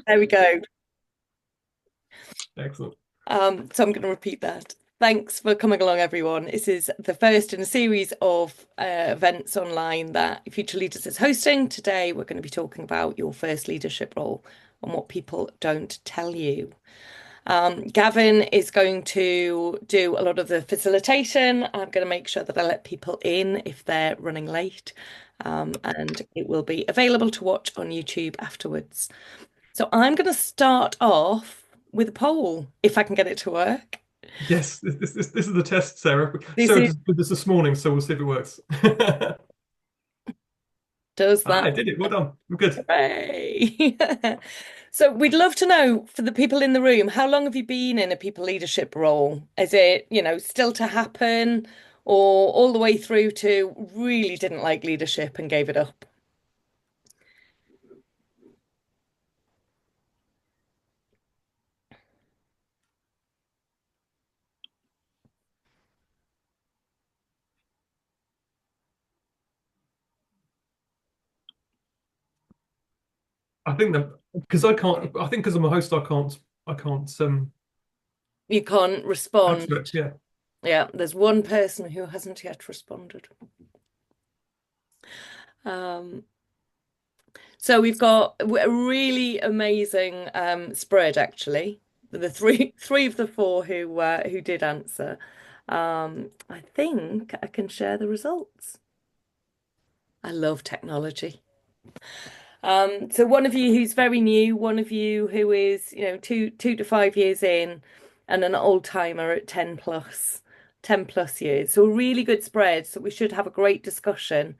There we go. Excellent. So I'm going to repeat that. Thanks for coming along, everyone. This is the first in a series of events online that Future Leaders is hosting. Today, we're going to be talking about your first leadership role and what people don't tell you. Gavin is going to do a lot of the facilitation. I'm going to make sure that I let people in if they're running late, and it will be available to watch on YouTube afterwards. So I'm going to start off with a poll, if I can get it to work. Yes, this is the test, Sarah. This Sarah is did this morning, so we'll see if it works. does Ah, that. I did it. Well done. We're good. Hooray. So we'd love to know for the people in the room, how long have you been in a people leadership role? Is it, still to happen or all the way through to really didn't like leadership and gave it up? I think that because I can't. I think because I'm a host, I can't. I can't You can't add respond. to it. Yeah. Yeah, there's one person who hasn't yet responded. Um, So we've got a really amazing spread actually. The three of the four who did answer. I think I can share the results. I love technology. So one of you who's very new, one of you who is, 2 to 5 years in, and an old timer at 10 plus years. So a really good spread. So we should have a great discussion.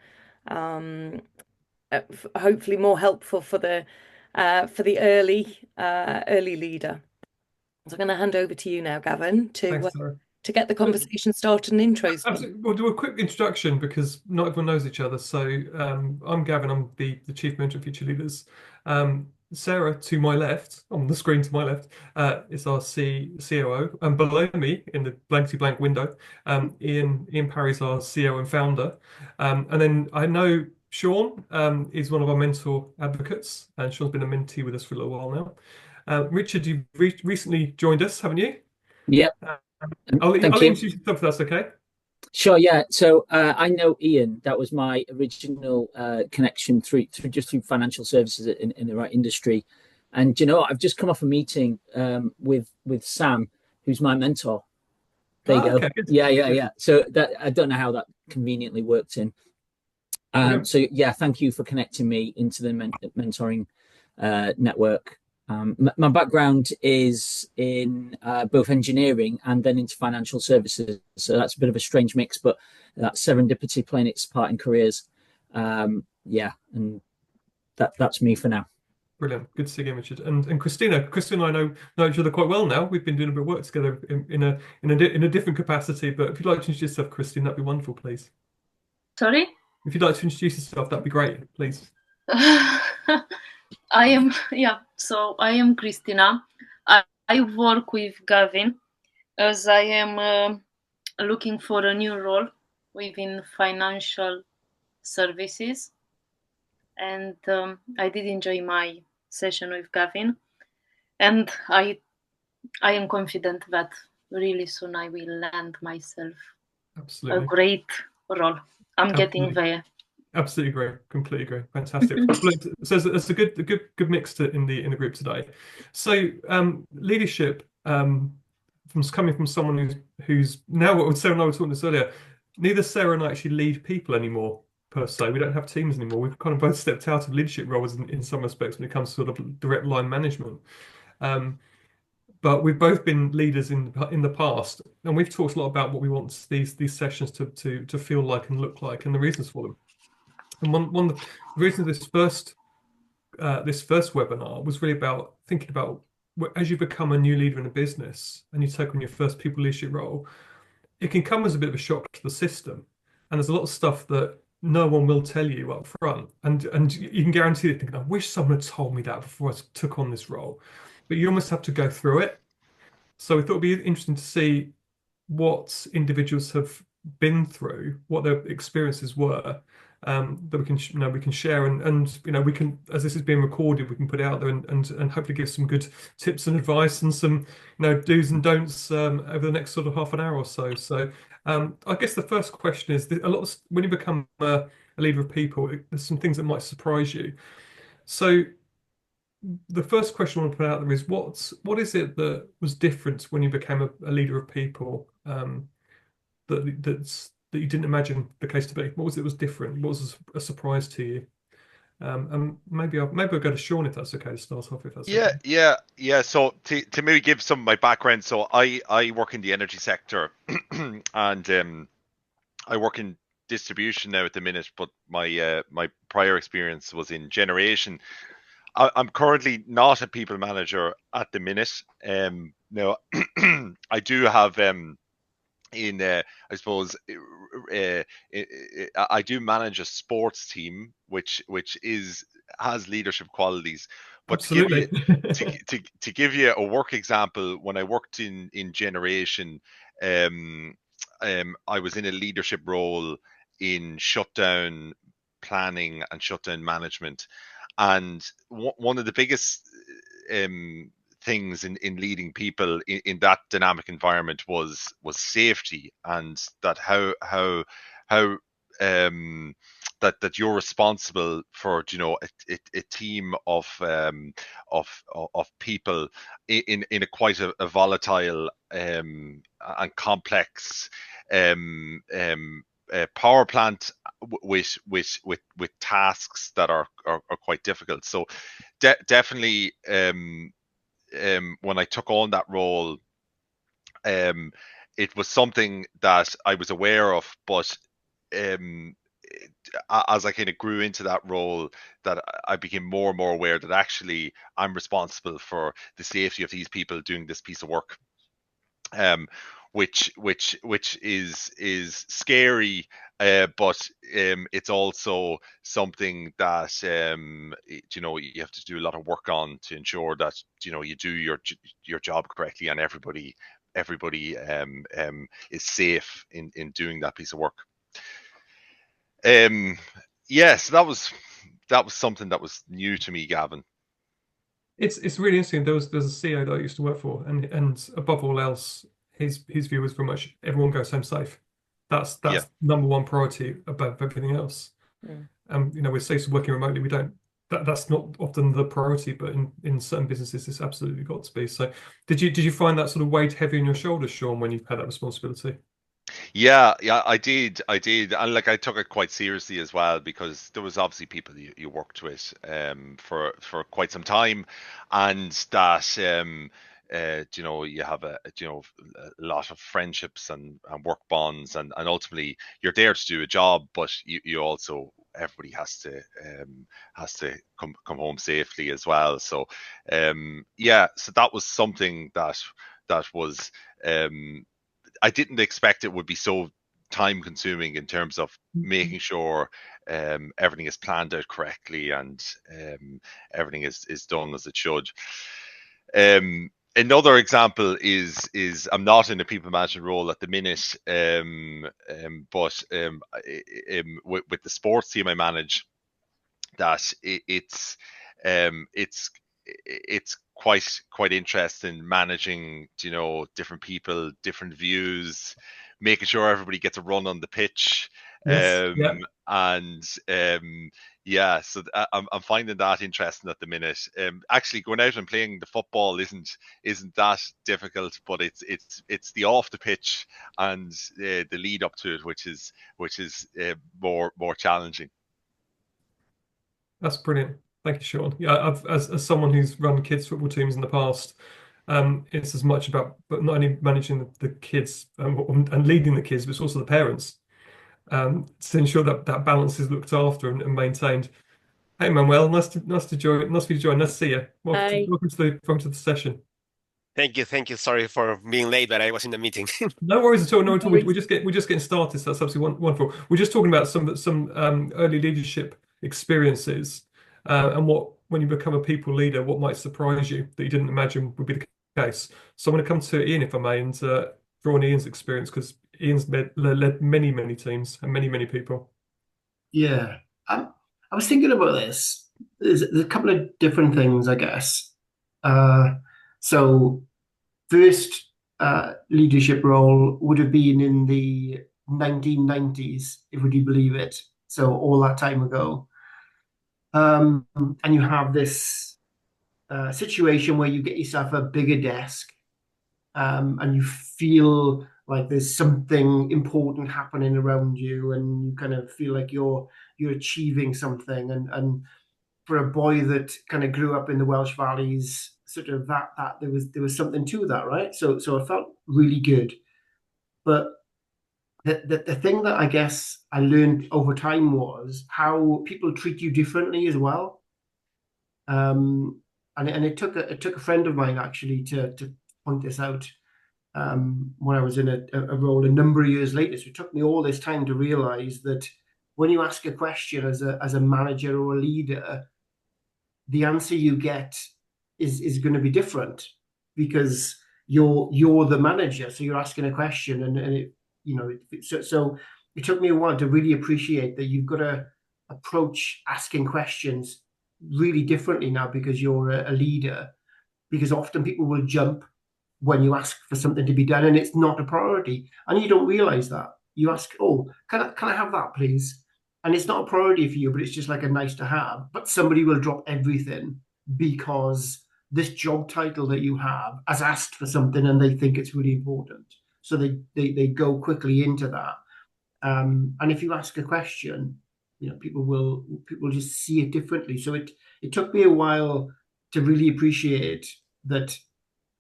Um, Hopefully more helpful for the early leader. So I'm going to hand over to you now, Gavin, Thanks, Sarah. to get the So, conversation started and intros done. absolutely. We'll do a quick introduction because not everyone knows each other. So I'm Gavin. I'm the Chief Mentor of Future Leaders. Sarah, to my left, on the screen to my left, is our COO. And below me, in the blankety blank window, Ian Parry's our CEO and founder. And then I know Sean is one of our mentor advocates, and Sean's been a mentee with us for a little while now. Richard, you've recently joined us, haven't you? Yep. Uh, I'll let Thank you you. introduce yourself if that's okay. Sure. Yeah. So I know Ian. That was my original connection through financial services in the right industry. And you know, I've just come off a meeting with Sam, who's my mentor. There you Oh, go. okay, good. Yeah, yeah, Good. yeah. So that I don't know how that conveniently worked in. Brilliant. So yeah, thank you for connecting me into the mentoring network. My background is in both engineering and then into financial services. So that's a bit of a strange mix, but that serendipity playing its part in careers. Yeah, and that's me for now. Brilliant. Good to see you again, Richard. And Christina. Christina and I know each other quite well now. We've been doing a bit of work together in a different capacity. But if you'd like to introduce yourself, Christine, that'd be wonderful, please. Sorry? If you'd like to introduce yourself, that'd be great, please. I am Christina. I work with Gavin as I am looking for a new role within financial services. And I did enjoy my session with Gavin. And I am confident that really soon I will land myself a Absolutely. great role. I'm getting Absolutely. there. Absolutely agree. Completely agree. Fantastic. So it's a good mix in the group today. So leadership from coming from someone who's now what Sarah and I were talking this earlier. Neither Sarah and I actually lead people anymore per se. We don't have teams anymore. We've kind of both stepped out of leadership roles in some respects when it comes to sort of direct line management. But we've both been leaders in the past, and we've talked a lot about what we want these sessions to feel like and look like, and the reasons for them. And one of the reasons this first webinar was really about thinking about as you become a new leader in a business and you take on your first people leadership role, it can come as a bit of a shock to the system. And there's a lot of stuff that no one will tell you up front. And you can guarantee it thinking, I wish someone had told me that before I took on this role. But you almost have to go through it. So we thought it'd be interesting to see what individuals have been through, what their experiences were, that we can we can share, and we can, as this is being recorded, we can put it out there and hopefully give some good tips and advice and some do's and don'ts over the next sort of half an hour or so. So I guess the first question is, when you become a leader of people, there's some things that might surprise you. So the first question I want to put out there is, what is it that was different when you became a leader of people, that you didn't imagine the case to be? What was it was different? What was a surprise to you? And maybe I'll go to Sean, if that's okay, to start off, if that's okay. Yeah. So to maybe give some of my background, so I work in the energy sector, and I work in distribution now at the minute, but my prior experience was in generation. I'm currently not a people manager at the minute. Now I do have I suppose I do manage a sports team, which has leadership qualities. But Absolutely. to give you a work example, when I worked in generation, I was in a leadership role in shutdown planning and shutdown management. And one of the biggest things in leading people in that dynamic environment was safety, and that how that you're responsible for a team of people in a quite a volatile and complex power plant with tasks that are quite difficult. So definitely when I took on that role, it was something that I was aware of, but as I kind of grew into that role, that I became more and more aware that actually I'm responsible for the safety of these people doing this piece of work. Which is scary, but it's also something that you have to do a lot of work on to ensure that you do your job correctly, and everybody is safe in doing that piece of work. Yes, that was something that was new to me, Gavin. It's really interesting. There's a CEO that I used to work for, and above all else, his view was very much everyone goes home safe. That's number one priority above everything else. We're used to working remotely. That's not often the priority, but in certain businesses, it's absolutely got to be. So did you find that sort of weight heavy on your shoulders, Sean, when you've had that responsibility? Yeah, I did, and I took it quite seriously as well, because there was obviously people you worked with for quite some time, and that you have a lot of friendships and work bonds, and ultimately you're there to do a job, but you also, everybody has to come home safely as well. So so that was something that was I didn't expect it would be so time consuming in terms of making sure everything is planned out correctly, and everything is done as it should. Another example is I'm not in a people management role at the minute, but with the sports team I manage, that it's quite interesting managing different people, different views, making sure everybody gets a run on the pitch. Yes. So I'm finding that interesting at the minute. Actually, going out and playing the football isn't that difficult, but it's the off the pitch and the lead up to it, which is more challenging. That's brilliant. Thank you, Sean. Yeah, as someone who's run kids football teams in the past, it's as much about but not only managing the kids and leading the kids, but it's also the parents, to ensure that balance is looked after and maintained. Hey, Manuel, nice to join. Nice for you to join. Nice to see you. Welcome to the session. Thank you. Sorry for being late, but I was in the meeting. No worries at all. No, we're just getting started. So that's absolutely wonderful. We're just talking about some early leadership experiences, and when you become a people leader, what might surprise you that you didn't imagine would be the case. So I'm going to come to Ian, if I may, and draw on Ian's experience, because Ian's led many teams and many people. Yeah. I was thinking about this. There's a couple of different things, I guess. Uh, so first leadership role would have been in the 1990s, if would you believe it? So all that time ago. And you have this situation where you get yourself a bigger desk, and you feel like there's something important happening around you, and you kind of feel like you're achieving something. And for a boy that kind of grew up in the Welsh Valleys, sort of that there was something to that, right? So it felt really good. But the thing that I guess I learned over time was how people treat you differently as well. And it took a friend of mine actually to point this out, when I was in a role a number of years later. So it took me all this time to realize that when you ask a question as a manager or a leader, the answer you get is going to be different because you're the manager. So you're asking a question, and so it took me a while to really appreciate that you've got to approach asking questions really differently now because you're a leader. Because often people will jump when you ask for something to be done and it's not a priority, and you don't realize that. You ask, oh, can I have that please? And it's not a priority for you, but it's just like a nice to have. But somebody will drop everything because this job title that you have has asked for something and they think it's really important, so they go quickly into that. And if you ask a question, people just see it differently. So it took me a while to really appreciate that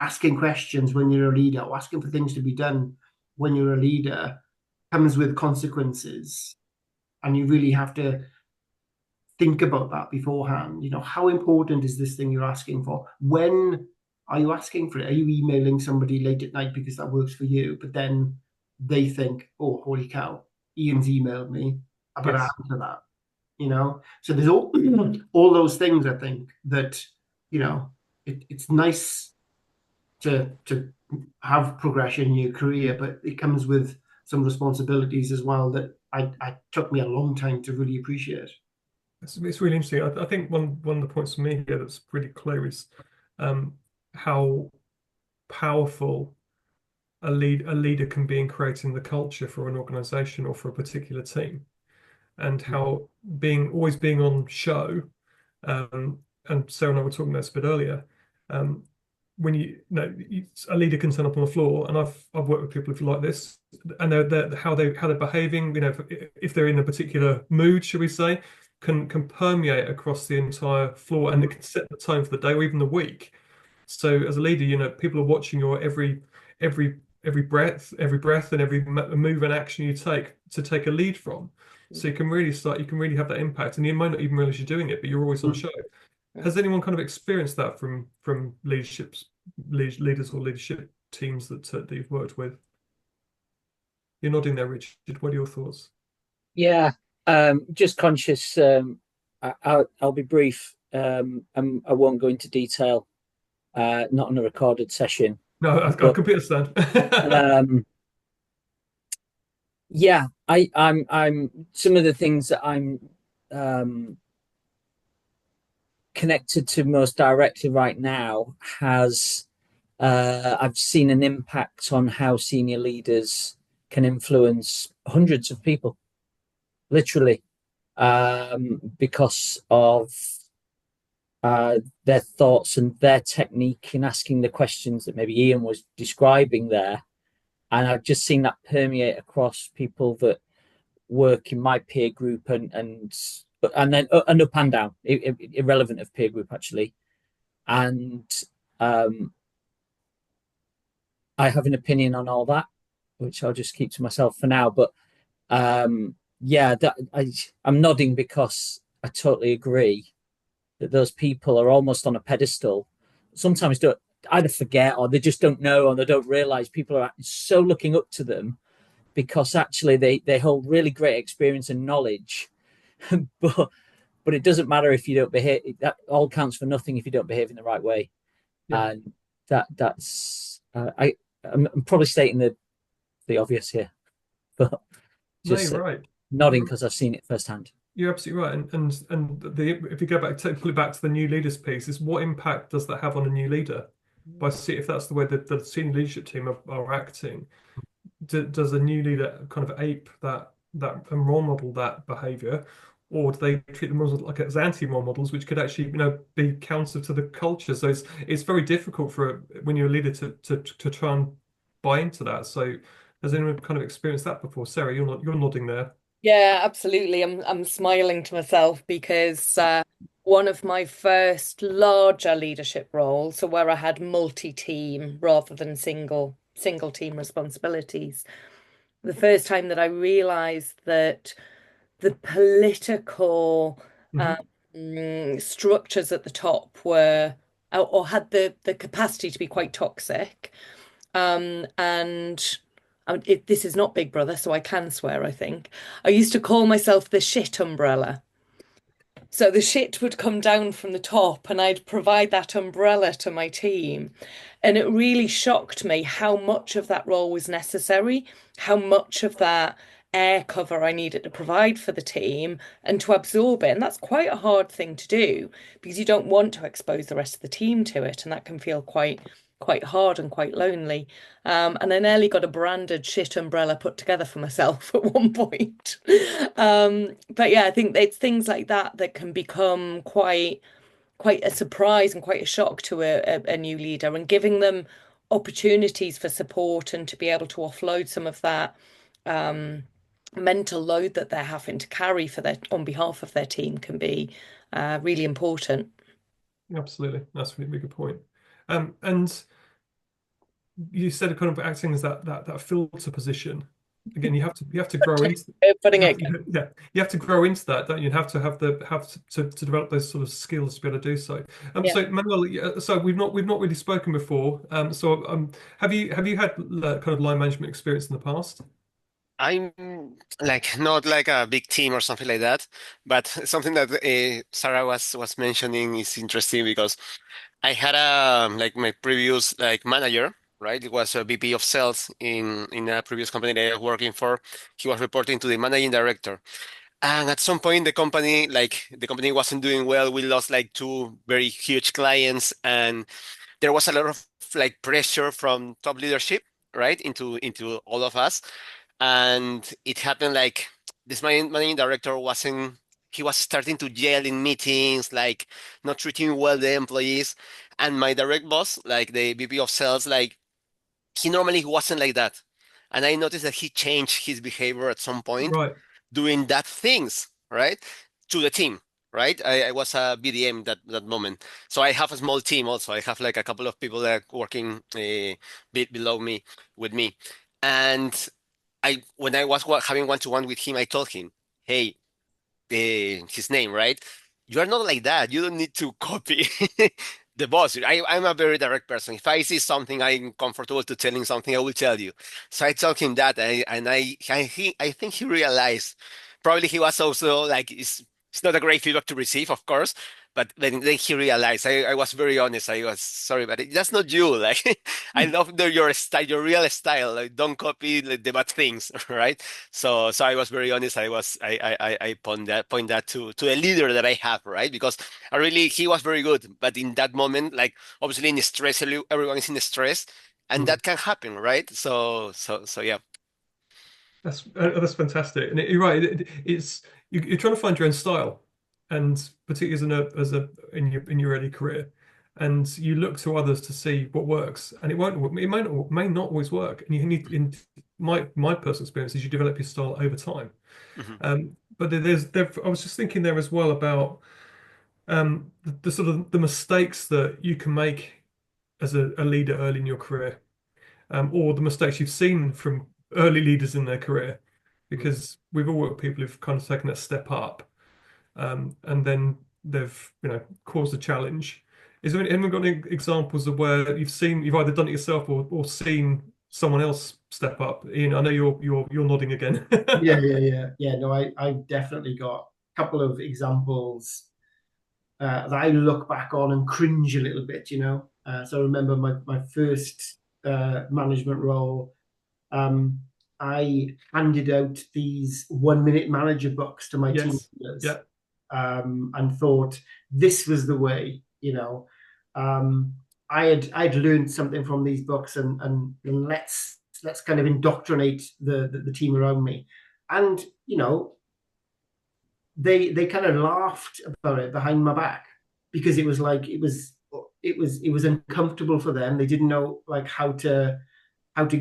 asking questions when you're a leader, or asking for things to be done when you're a leader, comes with consequences. And you really have to think about that beforehand. How important is this thing you're asking for? When are you asking for it? Are you emailing somebody late at night because that works for you? But then they think, oh, holy cow, Ian's emailed me. I better Yes. answer that. So there's all those things, I think, that it's nice to have progression in your career, but it comes with some responsibilities as well that I took me a long time to really appreciate. It's really interesting. I think one of the points for me here that's pretty clear is how powerful a leader can be in creating the culture for an organization or for a particular team, and how always being on show. And Sarah and I were talking about this a bit earlier. When a leader can turn up on the floor, and I've worked with people like this, and they're how they're behaving. If they're in a particular mood, shall we say, can permeate across the entire floor, and it can set the tone for the day or even the week. So as a leader, people are watching your every breath, and every move and action you take a lead from. So you can really have that impact, and you might not even realize you're doing it, but you're always on show. Has anyone kind of experienced that from leaders or leadership teams that you've worked with? You're nodding there, Richard. What are your thoughts? Yeah, just conscious. I'll be brief. I won't go into detail. Not on a recorded session. No, I completely understand. Yeah, I'm some of the things that I'm connected to most directly right now has I've seen an impact on how senior leaders can influence hundreds of people, literally, because of their thoughts and their technique in asking the questions that maybe Ian was describing there. And I've just seen that permeate across people that work in my peer group and then and up and down, irrelevant of peer group actually. And I have an opinion on all that, which I'll just keep to myself for now. But yeah, I'm nodding because I totally agree that those people are almost on a pedestal. Sometimes don't either forget or they just don't know or they don't realize people are so looking up to them because actually they hold really great experience and knowledge. but it doesn't matter if you don't behave. That all counts for nothing if you don't behave in the right way. Yeah. And that's I'm probably stating the obvious here, but just no, right. Nodding because I've seen it firsthand. You're absolutely right. And if you go back, pull it back to the new leaders piece, is what impact does that have on a new leader? By see if that's the way that the senior leadership team are acting, does a new leader kind of ape that and role model that behavior, or do they treat them as anti-role models, which could actually be counter to the culture? So it's very difficult when you're a leader to try and buy into that. So has anyone kind of experienced that before? Sarah, you're nodding there. Yeah, absolutely. I'm smiling to myself because one of my first larger leadership roles, so where I had multi-team rather than single team responsibilities, the first time that I realized that the political structures at the top were or had the capacity to be quite toxic. And this is not Big Brother, so I can swear, I think. I used to call myself the shit umbrella. So the shit would come down from the top, and I'd provide that umbrella to my team. And it really shocked me how much of that role was necessary, how much of that air cover I needed to provide for the team and to absorb it. And that's quite a hard thing to do because you don't want to expose the rest of the team to it, and that can feel quite hard and quite lonely. And I nearly got a branded shit umbrella put together for myself at one point. But yeah, I think it's things like that that can become quite a surprise and quite a shock to a new leader, and giving them opportunities for support and to be able to offload some of that mental load that they're having to carry on behalf of their team can be really important. Absolutely, that's a really good point. And you said kind of acting as that filter position. Again, you have to grow into putting it. Yeah, you have to grow into that, don't you? You have to develop those sort of skills to be able to do so. Yeah. So Manuel, so we've not really spoken before. Have you had kind of line management experience in the past? I'm like not like a big team or something like that, but something that Sarah was mentioning is interesting because I had like my previous like manager, right? It was a VP of sales in a previous company that I was working for. He was reporting to the managing director. And at some point, the company wasn't doing well. We lost like two very huge clients, and there was a lot of like pressure from top leadership, right, into all of us. And it happened like this managing director wasn't. He was starting to yell in meetings, like not treating well the employees. And my direct boss, like the VP of sales, like he normally wasn't like that. And I noticed that he changed his behavior at some point Right. doing that things, right? To the team, right? I was a BDM that moment. So I have a small team also. I have like a couple of people that are working a bit below me with me. And when I was having one-to-one with him, I told him, hey, his name, right? You are not like that. You don't need to copy the boss. I'm a very direct person. If I see something I'm comfortable to telling something, I will tell you. So I told him that, I think he realized. Probably he was also like, it's not a great feedback to receive, of course, but then he realized. I was very honest. I was sorry, but that's not you. Like, I love your style, your real style. Like, don't copy like, the bad things, right? So I was very honest. I point that to a leader that I have, right? Because he was very good, but in that moment, like obviously in stress, everyone is in stress, and that can happen, right? So yeah. That's fantastic, and you're right. You're trying to find your own style, and particularly in your early career, and you look to others to see what works, and it may not always work, and you need. In my personal experience is you develop your style over time. But I was just thinking there as well about the sort of the mistakes that you can make as a leader early in your career, or the mistakes you've seen from early leaders in their career, because we've all worked with people who've kind of taken that step up, and then they've caused a challenge. Is there anyone got any examples of where you've either done it yourself or seen someone else step up? Ian, I know you're nodding again. Yeah. No, I've definitely got a couple of examples that I look back on and cringe a little bit. So I remember my first management role. I handed out these 1 Minute Manager books to my team Yes. leaders, Yeah. and thought this was the way, I'd learned something from these books, and let's kind of indoctrinate the team around me. And they kind of laughed about it behind my back, because it was like it was uncomfortable for them. They didn't know like how to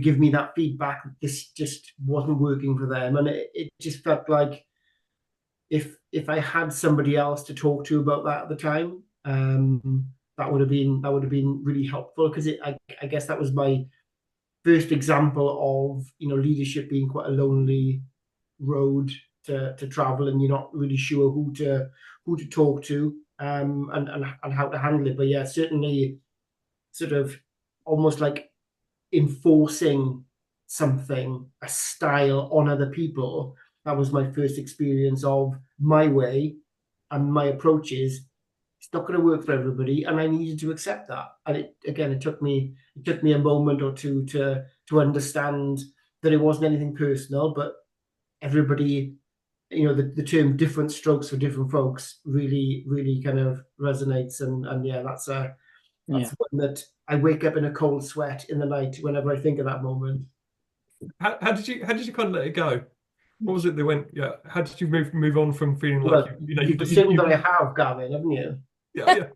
give me that feedback. This just wasn't working for them, and it just felt like if I had somebody else to talk to about that at the time, that would have been really helpful, because I guess that was my first example of leadership being quite a lonely road to travel, and you're not really sure who to talk to, and how to handle it. But yeah, certainly sort of almost like enforcing something, a style on other people. That was my first experience of my way and my approaches. It's not going to work for everybody, and I needed to accept that. And it took me a moment or two to understand that it wasn't anything personal, but everybody, the term different strokes for different folks really, really kind of resonates. And yeah, that's one that I wake up in a cold sweat in the night whenever I think of that moment. How did you kind of let it go? What was it that went? Yeah. How did you move on from feeling like Well, you've assumed that I have, Gavin, haven't you? Yeah.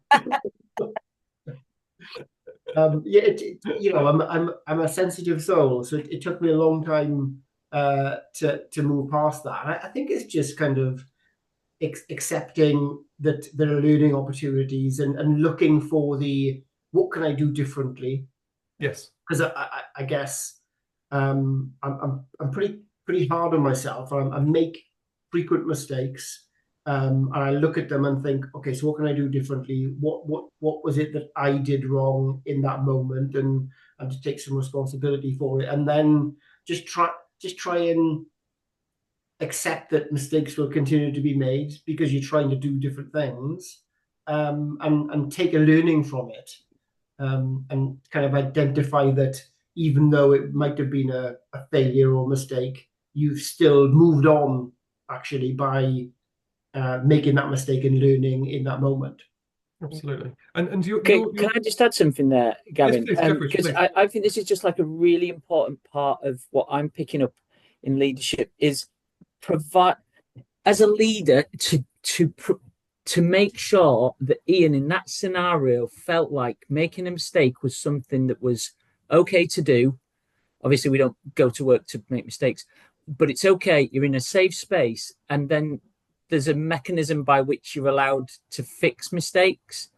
I'm a sensitive soul, so it took me a long time to move past that. And I think it's just kind of accepting that there are learning opportunities, and looking for what can I do differently. Yes. Because I guess I'm pretty hard on myself. I make frequent mistakes, and I look at them and think, okay, so what can I do differently? What was it that I did wrong in that moment, and to take some responsibility for it, and then just try and accept that mistakes will continue to be made, because you're trying to do different things, and take a learning from it, and kind of identify that even though it might have been a failure or mistake, you've still moved on actually by making that mistake and learning in that moment. Absolutely. And can I just add something there, Gavin? Yes, please, because I think this is just like a really important part of what I'm picking up in leadership, is provide, as a leader, to make sure that Ian in that scenario felt like making a mistake was something that was okay to do. Obviously, we don't go to work to make mistakes, but it's okay. You're in a safe space, and then there's a mechanism by which you're allowed to fix mistakes.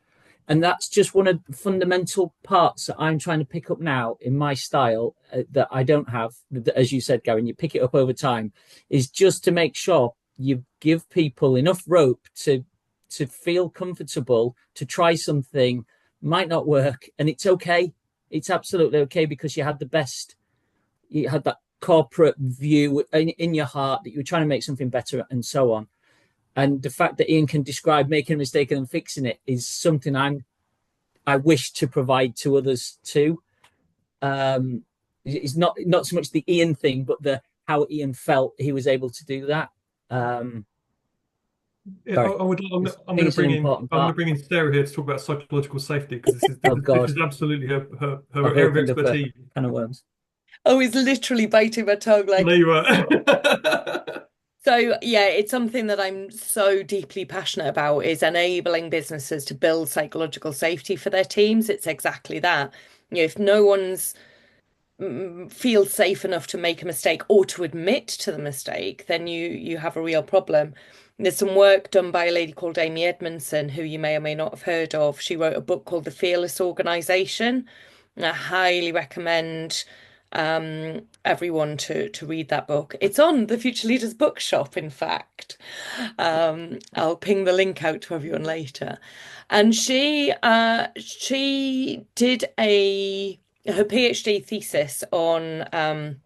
And that's just one of the fundamental parts that I'm trying to pick up now in my style, that I don't have. As you said, Gavin, you pick it up over time, is just to make sure you give people enough rope to feel comfortable to try something. Might not work, and it's okay. It's absolutely okay, because you had that corporate view in your heart that you were trying to make something better, and so on. And the fact that Ian can describe making a mistake and then fixing it is something I wish to provide to others too. It's not so much the Ian thing, but how Ian felt he was able to do that. I'm going to bring in Sarah here to talk about psychological safety, because this is absolutely her area of expertise. Kind of worms. Oh, it's literally biting my tongue. Like, there you are. So yeah, it's something that I'm so deeply passionate about, is enabling businesses to build psychological safety for their teams. It's exactly that. If no one's feels safe enough to make a mistake or to admit to the mistake, then you have a real problem. There's some work done by a lady called Amy Edmondson, who you may or may not have heard of. She wrote a book called The Fearless Organization. And I highly recommend everyone to read that book. It's on the Future Leaders Bookshop, in fact. I'll ping the link out to everyone later. And she did her PhD thesis on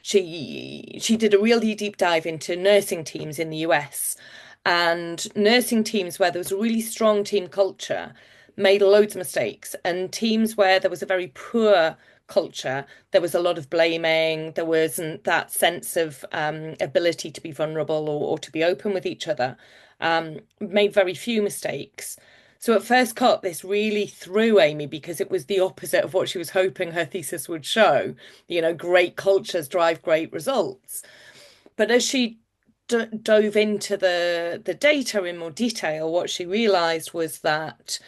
she did a really deep dive into nursing teams in the US, and nursing teams where there was a really strong team culture, made loads of mistakes, and teams where there was a very poor culture, there was a lot of blaming, there wasn't that sense of ability to be vulnerable or to be open with each other, made very few mistakes. So at first cut, this really threw Amy because it was the opposite of what she was hoping her thesis would show. Great cultures drive great results. But as she dove into the data in more detail, what she realized was that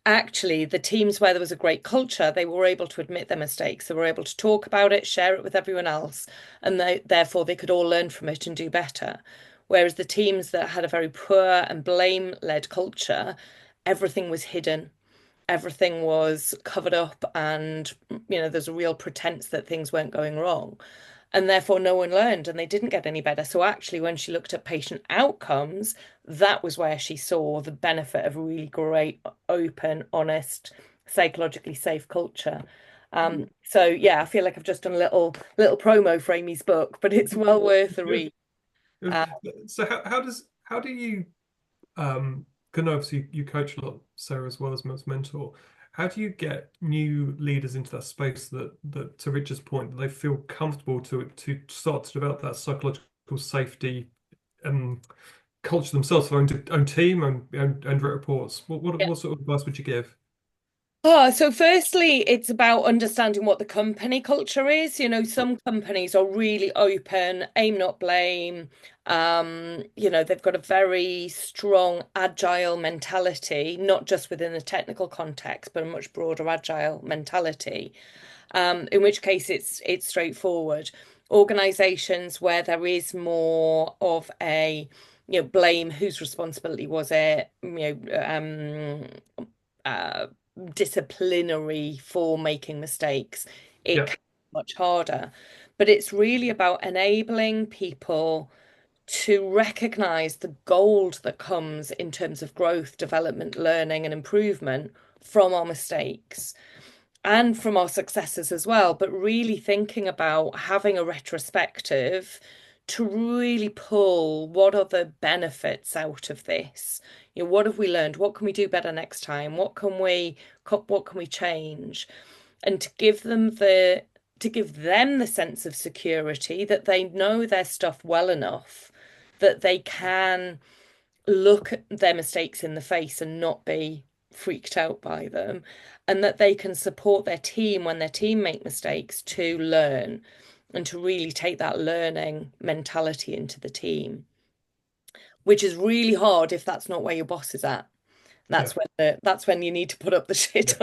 actually the teams where there was a great culture, they were able to admit their mistakes. They were able to talk about it, share it with everyone else, and therefore they could all learn from it and do better. Whereas the teams that had a very poor and blame-led culture, everything was hidden. Everything was covered up, and there's a real pretense that things weren't going wrong. And therefore no one learned and they didn't get any better. So actually, when she looked at patient outcomes, that was where she saw the benefit of a really great, open, honest, psychologically safe culture. So yeah, I feel like I've just done a little promo for Amy's book, but it's well worth a read. So how do you because obviously you coach a lot, Sarah, as well as mentor. How do you get new leaders into that space that to Richard's point, that they feel comfortable to start to develop that psychological safety culture themselves, their own team and direct reports? What sort of advice would you give? So firstly, it's about understanding what the company culture is. Some companies are really open, aim, not blame. They've got a very strong agile mentality, not just within the technical context, but a much broader agile mentality. In which case it's straightforward. Organizations where there is more of a, blame, whose responsibility was it, disciplinary for making mistakes, it can be much harder. But it's really about enabling people to recognize the gold that comes in terms of growth, development, learning, and improvement from our mistakes and from our successes as well, but really thinking about having a retrospective to really pull what are the benefits out of this. What have we learned? What can we do better next time? What can we change? And to give them the sense of security that they know their stuff well enough that they can look at their mistakes in the face and not be freaked out by them, and that they can support their team when their team make mistakes to learn and to really take that learning mentality into the team, which is really hard if that's not where your boss is at. That's when you need to put up the shit.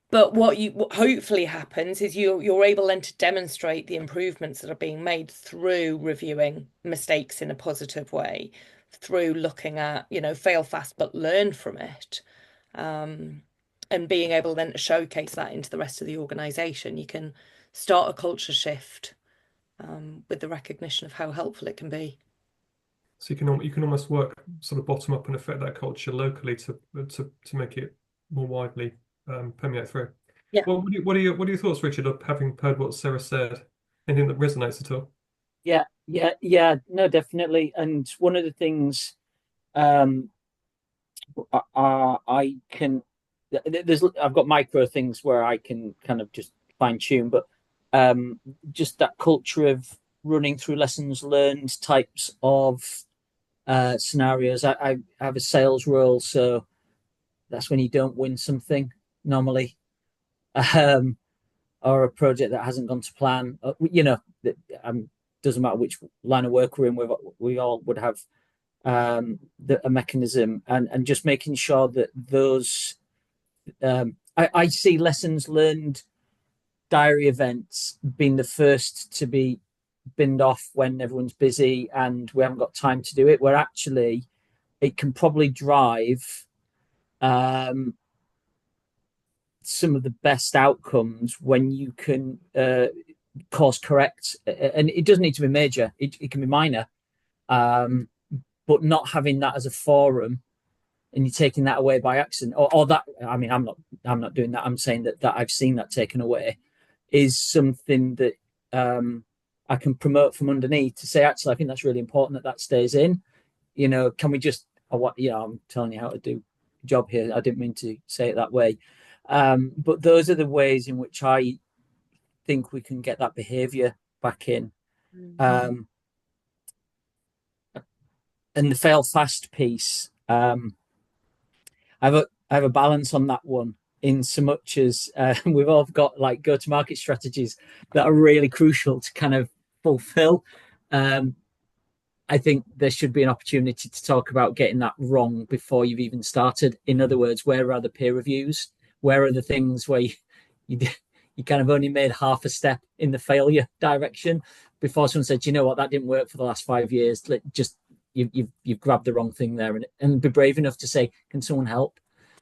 But what hopefully happens is you're able then to demonstrate the improvements that are being made through reviewing mistakes in a positive way, through looking at, fail fast but learn from it, and being able then to showcase that into the rest of the organization. You can start a culture shift with the recognition of how helpful it can be. So you can almost work sort of bottom up and affect that culture locally to make it more widely permeate through. Yeah. Well, what are your thoughts, Richard, of having heard what Sarah said? Anything that resonates at all? Yeah, no, definitely. And one of the things I can, I've got micro things where I can kind of just fine tune, but just that culture of running through lessons learned types of scenarios. I have a sales role, so that's when you don't win something normally, or a project that hasn't gone to plan. Doesn't matter which line of work we're in, we all would have a mechanism, and just making sure that those I see lessons learned diary events being the first to be binned off when everyone's busy and we haven't got time to do it, where actually it can probably drive some of the best outcomes when you can course correct. And it doesn't need to be major, it can be minor, but not having that as a forum and you're taking that away by accident, or that, I mean, I'm not doing that. I'm saying that I've seen that taken away is something that I can promote from underneath to say, actually, I think that's really important that stays in. Can we just I'm telling you how to do a job here. I didn't mean to say it that way. But those are the ways in which I think we can get that behavior back in. And the fail fast piece, I have a balance on that one, in so much as we've all got like go-to-market strategies that are really crucial to kind of fulfill. I think there should be an opportunity to talk about getting that wrong before you've even started. In other words, where are the peer reviews? Where are the things where you kind of only made half a step in the failure direction before someone said, you know what, that didn't work for the last 5 years. You've grabbed the wrong thing there, and be brave enough to say, can someone help?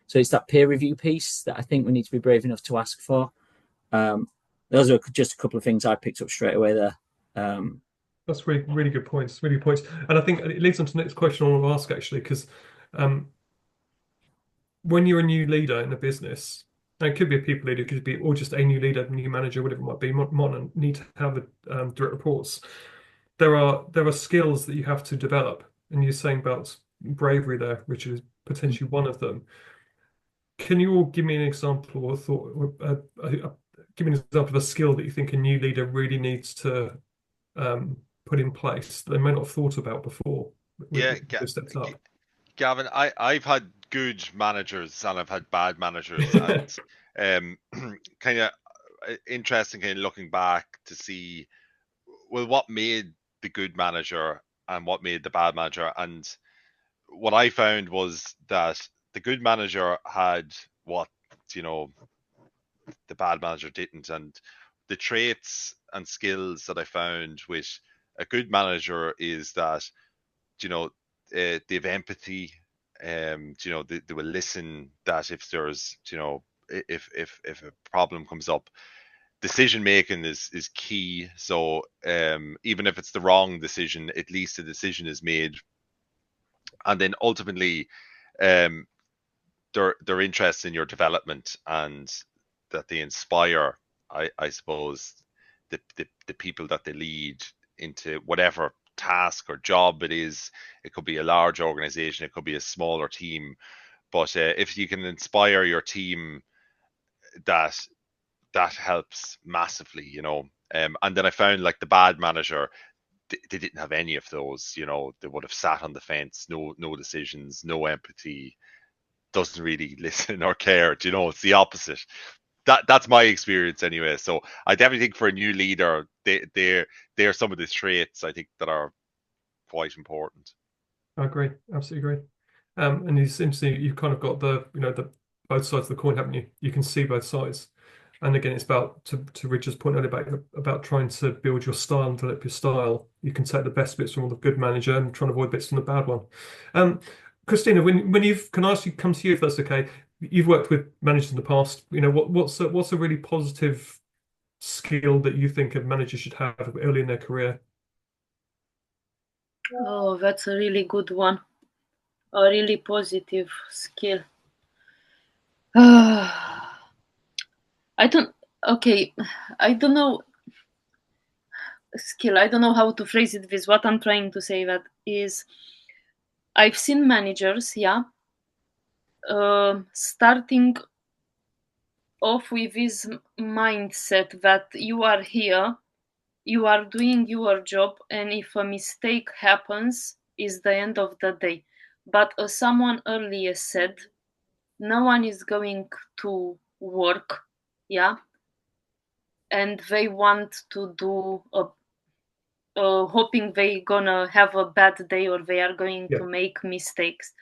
So it's that peer review piece that I think we need to be brave enough to ask for. Those are just a couple of things I picked up straight away there. That's really, really good points. Really good points. And I think it leads on to the next question I want to ask, actually, because when you're a new leader in a business, and it could be a people leader, it could be, or just a new leader, new manager, whatever it might be, might not need to have direct reports. There are skills that you have to develop, and you're saying about bravery there, which is potentially one of them. Can you all give me an example or thought? Give me an example of a skill that you think a new leader really needs to put in place that they may not have thought about before. Yeah, steps up. Gavin, I've had good managers and I've had bad managers, and kind of interesting, kind of looking back to see, well, what made the good manager and what made the bad manager. And what I found was that the good manager had what, the bad manager didn't. And the traits and skills that I found with a good manager is that, they have empathy. They will listen, that if there's, if a problem comes up, decision making is key. So even if it's the wrong decision, at least the decision is made. And then ultimately, they're interested in your development, and that they inspire, I suppose, the people that they lead into whatever task or job it is. It could be a large organization, it could be a smaller team, but if you can inspire your team, that helps massively, and then I found, like, the bad manager, they didn't have any of those. They would have sat on the fence, no decisions, no empathy, doesn't really listen or care. It's the opposite. That's my experience anyway. So I definitely think for a new leader, they're some of the traits I think that are quite important. I agree, absolutely agree. And it's interesting, you've kind of got the both sides of the coin, haven't you? You can see both sides. And again, it's about, to Richard's point earlier, about trying to build your style and develop your style. You can take the best bits from the good manager and try and avoid bits from the bad one. Christina, can I ask you, come to you if that's okay? You've worked with managers in the past. What's a really positive skill that you think a manager should have early in their career? Oh, that's a really good one. A really positive skill. I don't know. Skill. I don't know how to phrase it with what I'm trying to say. That is, I've seen managers, starting off with this mindset that you are here, you are doing your job, and if a mistake happens, is the end of the day. But as someone earlier said, no one is going to work, and they want to do hoping they gonna have a bad day or they are going to make mistakes.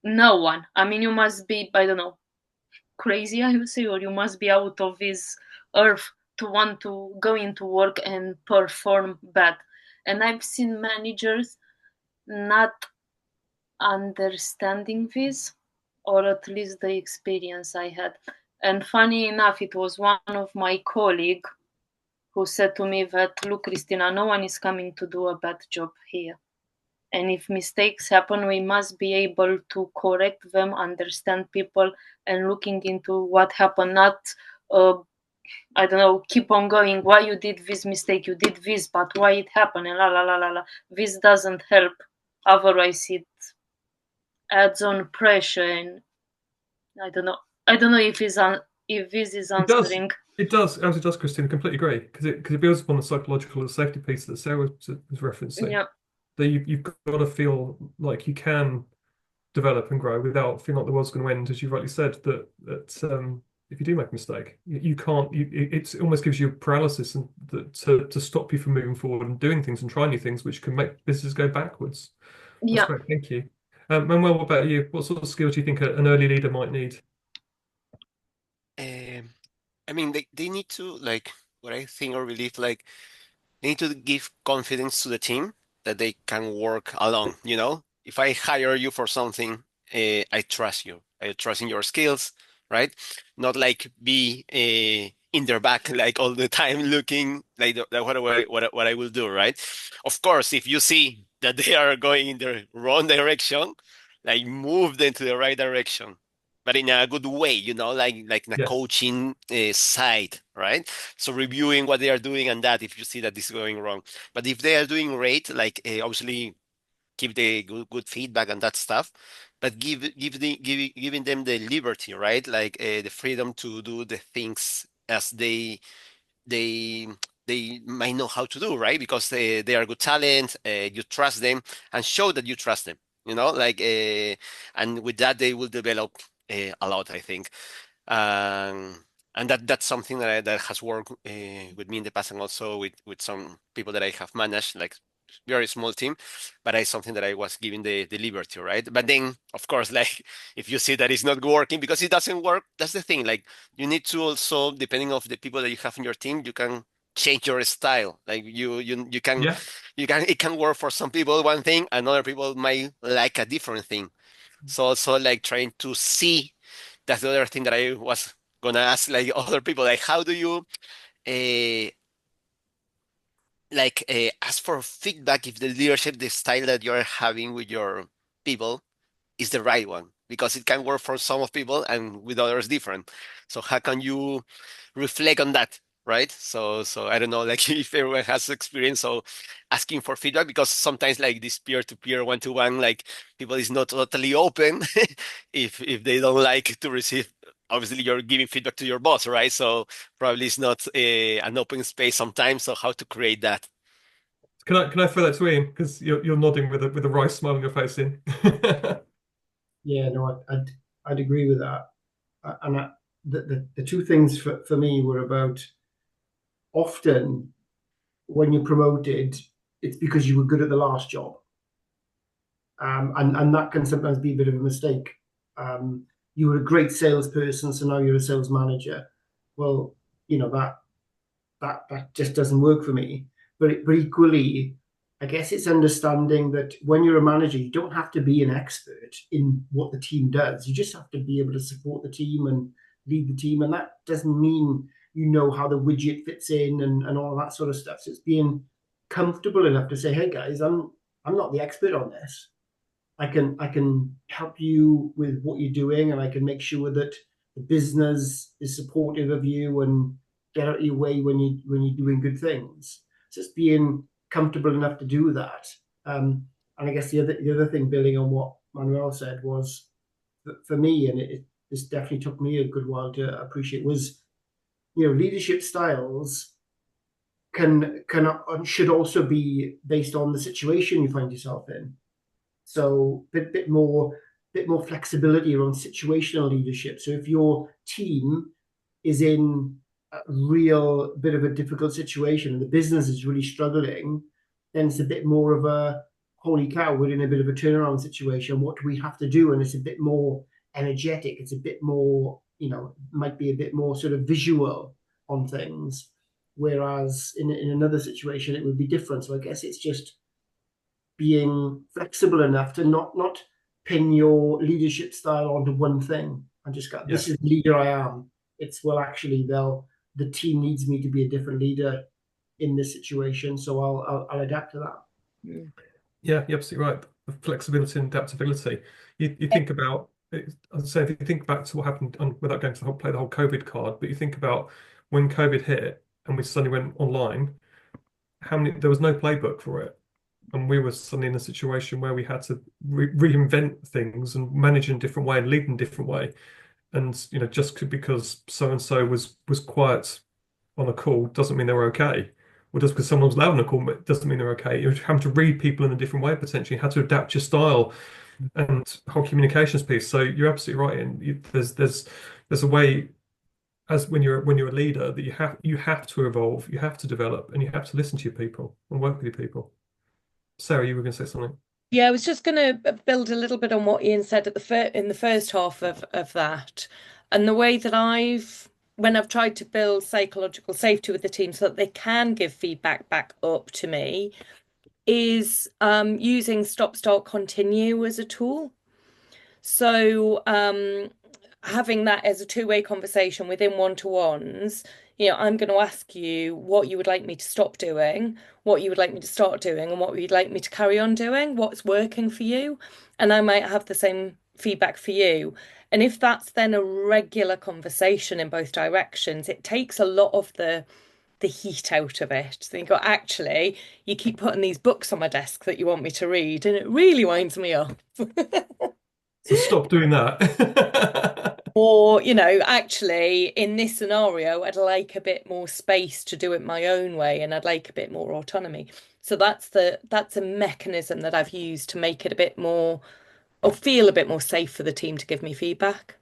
No one. I mean, you must be, I don't know, crazy, I would say, or you must be out of this earth to want to go into work and perform bad. And I've seen managers not understanding this, or at least the experience I had. And funny enough, it was one of my colleagues who said to me that, look, Christina, no one is coming to do a bad job here. And if mistakes happen, we must be able to correct them, understand people, and looking into what happened, not, keep on going, why you did this mistake, you did this, but why it happened, and la. This doesn't help. Otherwise, adds on pressure, and I don't know if if this is It does. answering. It does, as it does, Christine. I completely agree because it builds upon the psychological and safety piece that Sarah was referencing. Yeah, That you've got to feel like you can develop and grow without feeling like the world's going to end, as you rightly said. That if you do make a mistake, you can't. It almost gives you paralysis and to stop you from moving forward and doing things and trying new things, which can make businesses go backwards. That's yeah. great. Thank you. Manuel, what about you? What sort of skills do you think an early leader might need? I mean, they need to, like, what I think or believe, like, they need to give confidence to the team that they can work alone. You know, if I hire you for something, I trust you. I trust in your skills, right? Not like be in their back like all the time looking like what I will do, right? Of course, if you see that they are going in the wrong direction, like move them to the right direction, but in a good way, you know, like in a Yes. coaching side, right? So reviewing what they are doing and that if you see that this is going wrong. But if they are doing great, like obviously give the good feedback and that stuff, but giving them the liberty, right? Like the freedom to do the things as they they might know how to do, right? Because they are good talent, you trust them and show that you trust them, you know, like and with that they will develop a lot, I think. And that's something that has worked with me in the past and also with some people that I have managed, like very small team, but it's something that I was given the liberty, right? But then, of course, like if you see that it's not working because it doesn't work, that's the thing. Like you need to also, depending of the people that you have in your team, you can change your style. Like you can Yeah. it can work for some people one thing, and other people might like a different thing. So also like trying to see that's the other thing that I was gonna ask like other people, like how do you uh, ask for feedback if the leadership, the style that you're having with your people is the right one? Because it can work for some of people and with others different. So how can you reflect on that? Right. So I don't know, like if everyone has experience so asking for feedback, because sometimes like this peer-to-peer, one-to-one, like people is not totally open if they don't like to receive. Obviously, you're giving feedback to your boss, right? So probably it's not an open space sometimes. So how to create that? Can I throw that to Ian because you're nodding with a wry smile on your face, Ian. Yeah, no, I'd agree with that. And the two things for me were about often when you're promoted, it's because you were good at the last job. And that can sometimes be a bit of a mistake. You were a great salesperson, so now you're a sales manager. Well, you know, that just doesn't work for me. But equally, I guess it's understanding that when you're a manager, you don't have to be an expert in what the team does. You just have to be able to support the team and lead the team. And that doesn't mean you know how the widget fits in and all that sort of stuff. So it's being comfortable enough to say, hey guys, I'm not the expert on this. I can help you with what you're doing, and I can make sure that the business is supportive of you and get out of your way when you're doing good things. So it's being comfortable enough to do that. And I guess the other thing, building on what Manuel said, was that for me, and this definitely took me a good while to appreciate, was leadership styles should also be based on the situation you find yourself in. So a bit more flexibility around situational leadership. So if your team is in a real bit of a difficult situation and the business is really struggling, then it's a bit more of a holy cow, we're in a bit of a turnaround situation. What do we have to do? And it's a bit more energetic. It's a bit more, might be a bit more sort of visual on things. Whereas in another situation, it would be different. So I guess it's just being flexible enough to not pin your leadership style onto one thing and just go, this is the leader I am. It's, well, actually, the team needs me to be a different leader in this situation, so I'll adapt to that. Yeah, you're absolutely right. The flexibility and adaptability. You think about, I'd say, if you think back to what happened, without going to play the whole COVID card, but you think about when COVID hit and we suddenly went online, there was no playbook for it. and we were suddenly in a situation where we had to reinvent things and manage in a different way and lead in a different way. And just because so and so was quiet on a call doesn't mean they were okay. Or just because someone was loud on a call doesn't mean they're okay. You're having to read people in a different way potentially. How to adapt your style and whole communications piece. So you're absolutely right. And there's a way, as when you're a leader, that you have to evolve, you have to develop, and you have to listen to your people and work with your people. Sarah, you were going to say something. Yeah, I was just going to build a little bit on what Ian said in the first half of that, and the way that when I've tried to build psychological safety with the team so that they can give feedback back up to me, is using stop, start, continue as a tool. So having that as a two-way conversation within one-to-ones, I'm going to ask you what you would like me to stop doing, what you would like me to start doing, and what you'd like me to carry on doing, what's working for you. And I might have the same feedback for you. And if that's then a regular conversation in both directions, it takes a lot of the heat out of it. So you go, actually, you keep putting these books on my desk that you want me to read, and it really winds me up. So stop doing that. Or, actually, in this scenario, I'd like a bit more space to do it my own way, and I'd like a bit more autonomy. So that's a mechanism that I've used to make it a bit more, or feel a bit more safe for the team to give me feedback.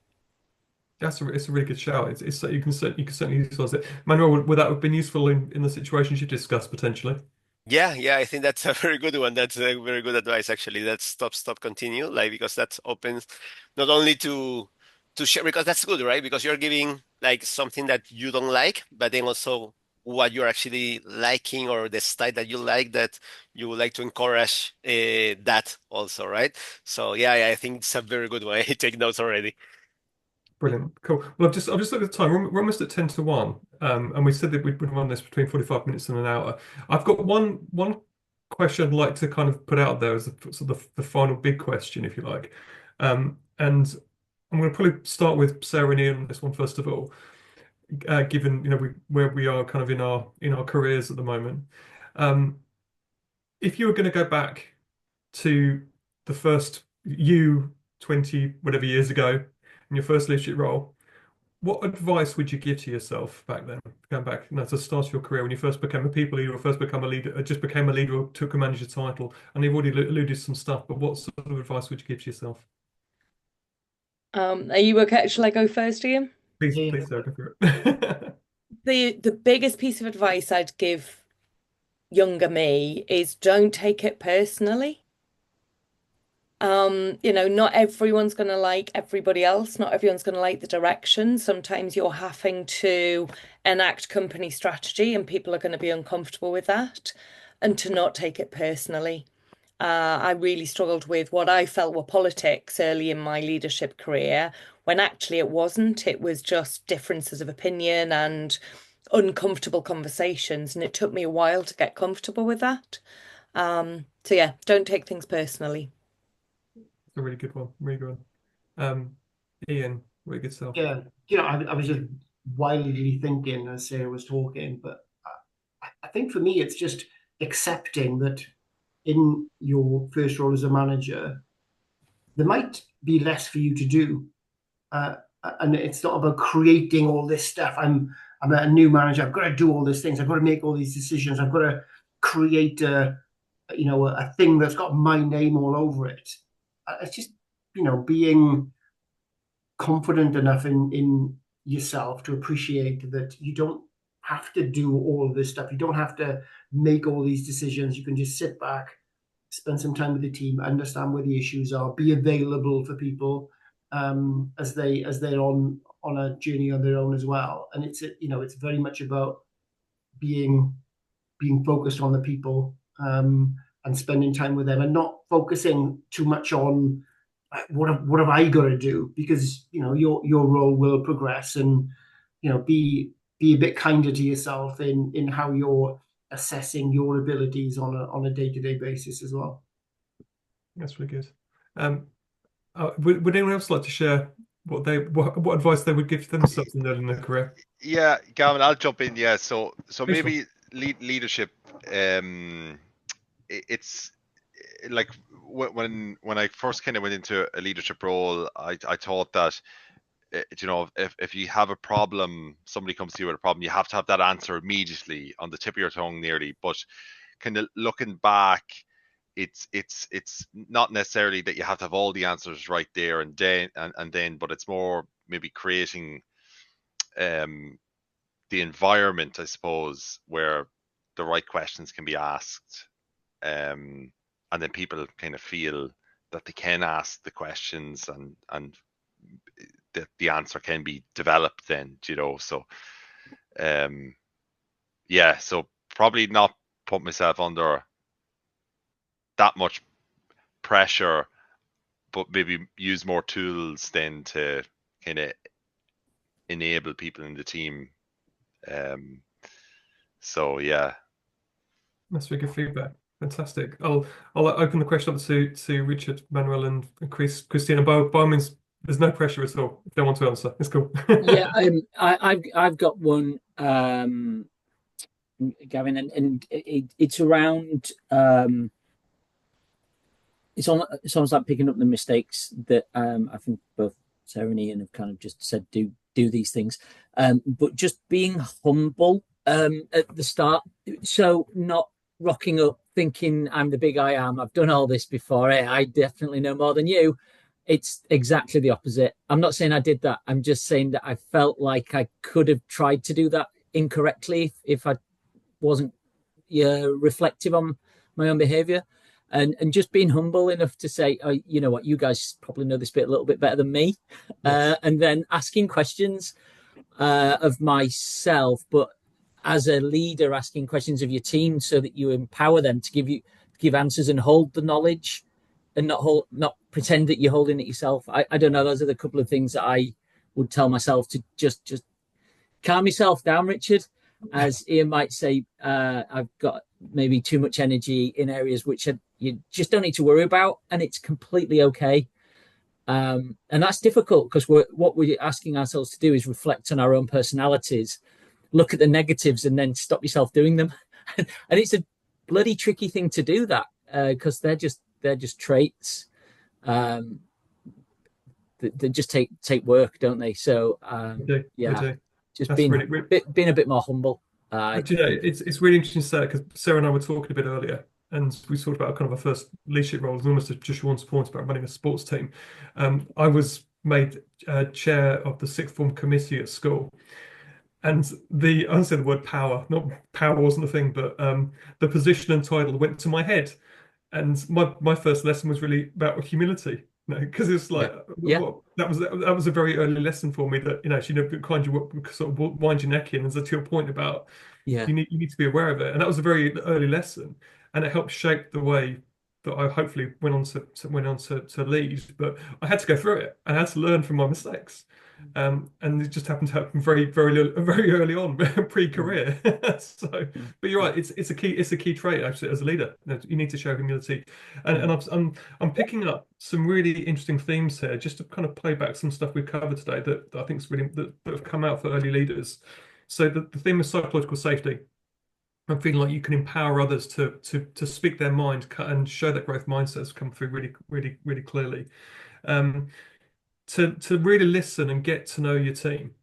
It's a really good shout. It's you can certainly utilize it. Manuel, would that have been useful in the situations you discussed potentially? Yeah, yeah, I think that's a very good one. That's a very good advice, actually. That's stop, stop, continue, like because that opens not only to share, because that's good, right? Because you're giving like something that you don't like, but then also what you're actually liking or the style that you like, that you would like to encourage that also, right? So yeah, I think it's a very good one. I take notes already. Brilliant, cool. Well, I've just looked at the time. We're almost at 10 to 1, and we said that we'd run this between 45 minutes and an hour. I've got one question I'd like to kind of put out there as sort of the final big question, if you like. And I'm going to probably start with Sarah and Ian on this one first of all, given where we are kind of in our careers at the moment. If you were going to go back to the first 20 whatever years ago in your first leadership role, what advice would you give to yourself back then, going back, to the start of your career when you first became a people leader or first become a leader, just became a leader or took a manager title? And you've already alluded to some stuff, but what sort of advice would you give to yourself? Are you okay? Shall I go first, Ian? Please, Sarah, go for it. The biggest piece of advice I'd give younger me is don't take it personally. Not everyone's going to like everybody else. Not everyone's going to like the direction. Sometimes you're having to enact company strategy and people are going to be uncomfortable with that, and to not take it personally. I really struggled with what I felt were politics early in my leadership career, when actually it wasn't. It was just differences of opinion and uncomfortable conversations. And it took me a while to get comfortable with that. So yeah, don't take things personally. A really good one. Really good one. Ian, really good self. Yeah, I was just wildly thinking as Sarah was talking, but I think for me, it's just accepting that in your first role as a manager, there might be less for you to do. And it's not about creating all this stuff. I'm a new manager. I've got to do all these things. I've got to make all these decisions. I've got to create a thing that's got my name all over it. It's just, being confident enough in yourself to appreciate that you don't have to do all of this stuff. You don't have to make all these decisions. You can just sit back, spend some time with the team, understand where the issues are, be available for people as they're on a journey on their own as well. And it's very much about being focused on the people and spending time with them, and not focusing too much on what have I got to do, because your role will progress, and be a bit kinder to yourself in how you're assessing your abilities on a day-to-day basis as well. That's really good. Would anyone else like to share what advice they would give themselves in their career? Yeah, Gavin, I'll jump in. Yeah, so Please maybe leadership it's like when I first kind of went into a leadership role, I thought that if you have a problem, somebody comes to you with a problem, you have to have that answer immediately on the tip of your tongue nearly. But kind of looking back, it's not necessarily that you have to have all the answers right there and then, but it's more maybe creating the environment, I suppose, where the right questions can be asked, and then people kind of feel that they can ask the questions and that the answer can be developed then, so so probably not put myself under that much pressure, but maybe use more tools then to kind of enable people in the team. So yeah, that's very good feedback. Fantastic. I'll open the question up to Richard, Manuel, and Christina. By all means, there's no pressure at all if they want to answer. It's cool. Yeah, I've got one, Gavin, and it's around. It's almost like picking up the mistakes that I think both Sarah and Ian have kind of just said. Do these things, but just being humble at the start. So not rocking up thinking I'm the big I am. I've done all this before. I definitely know more than you. It's exactly the opposite. I'm not saying I did that. I'm just saying that I felt like I could have tried to do that incorrectly if I wasn't reflective on my own behavior. And just being humble enough to say, oh, you know what, you guys probably know this bit a little bit better than me. Yes. And then asking questions of myself, but as a leader, asking questions of your team so that you empower them to give answers and hold the knowledge and not pretend that you're holding it yourself. I don't know. Those are the couple of things that I would tell myself to just calm yourself down, Richard. As Ian might say, I've got maybe too much energy in areas which you just don't need to worry about, and it's completely okay. And that's difficult because what we're asking ourselves to do is reflect on our own personalities, look at the negatives, and then stop yourself doing them. And it's a bloody tricky thing to do that because they're just traits. They just take work, don't they? So they do. Just being a bit more humble. It's really interesting to say because Sarah and I were talking a bit earlier, and we talked about kind of our first leadership roles, almost just Sean's point about running a sports team. I was made chair of the sixth form committee at school, and I said the word power. Not power wasn't a thing, but the position and title went to my head, and my first lesson was really about humility. Because it's like that was a very early lesson for me that kind of sort of wind your neck in, and to your point about you need to be aware of it, and that was a very early lesson, and it helped shape the way that I hopefully went on to lead. But I had to go through it, and I had to learn from my mistakes, and it just happened to happen very early on, pre-career. But you're right, it's a key trait actually as a leader. You need to show humility, and I'm picking up some really interesting themes here just to kind of play back some stuff we've covered today that I think is really that have come out for early leaders. So the theme of psychological safety. I'm feeling like you can empower others to speak their mind and show that growth mindset has come through really clearly. To really listen and get to know your team,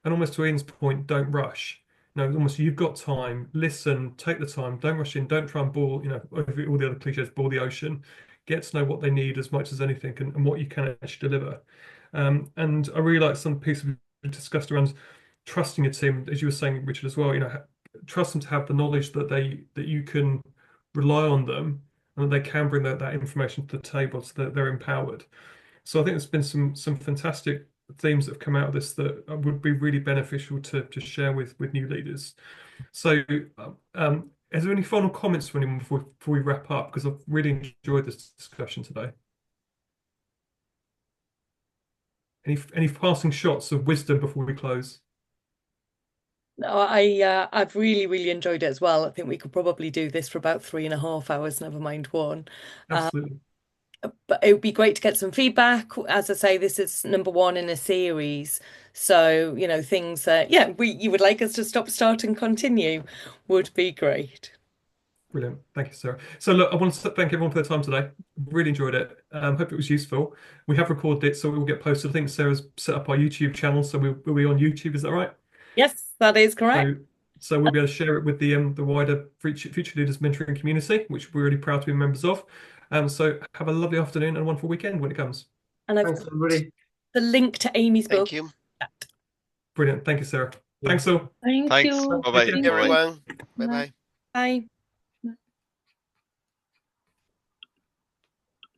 and almost to Ian's point, don't rush. Almost you've got time. Listen, take the time. Don't rush in. Don't try and boil. All the other cliches, boil the ocean. Get to know what they need as much as anything, and what you can actually deliver. And I really like some piece we discussed around trusting your team, as you were saying, Richard, as well. Trust them to have the knowledge that you can rely on them, and that they can bring that information to the table, so that they're empowered. So I think there's been some fantastic themes that have come out of this that would be really beneficial to share with new leaders. So is there any final comments from anyone before we wrap up? Because I've really enjoyed this discussion today. Any passing shots of wisdom before we close? No, I've really enjoyed it as well. I think we could probably do this for about 3.5 hours, never mind one. Absolutely. But it would be great to get some feedback. As I say, this is number 1 in a series. So, things that, you would like us to stop, start and continue would be great. Brilliant. Thank you, Sarah. So look, I want to thank everyone for their time today. Really enjoyed it. Hope it was useful. We have recorded it, so it will get posted. I think Sarah's set up our YouTube channel, so we'll be on YouTube. Is that right? Yes, that is correct. So we'll be able to share it with the wider Future Leaders mentoring community, which we're really proud to be members of. So have a lovely afternoon and a wonderful weekend when it comes. And I've Thanks, got everybody. the link to Amy's book. Thank you. Brilliant. Thank you, Sarah. Thanks all. Thank Thanks. you. Bye bye. Take Thank care. you, everyone. Bye bye. Bye.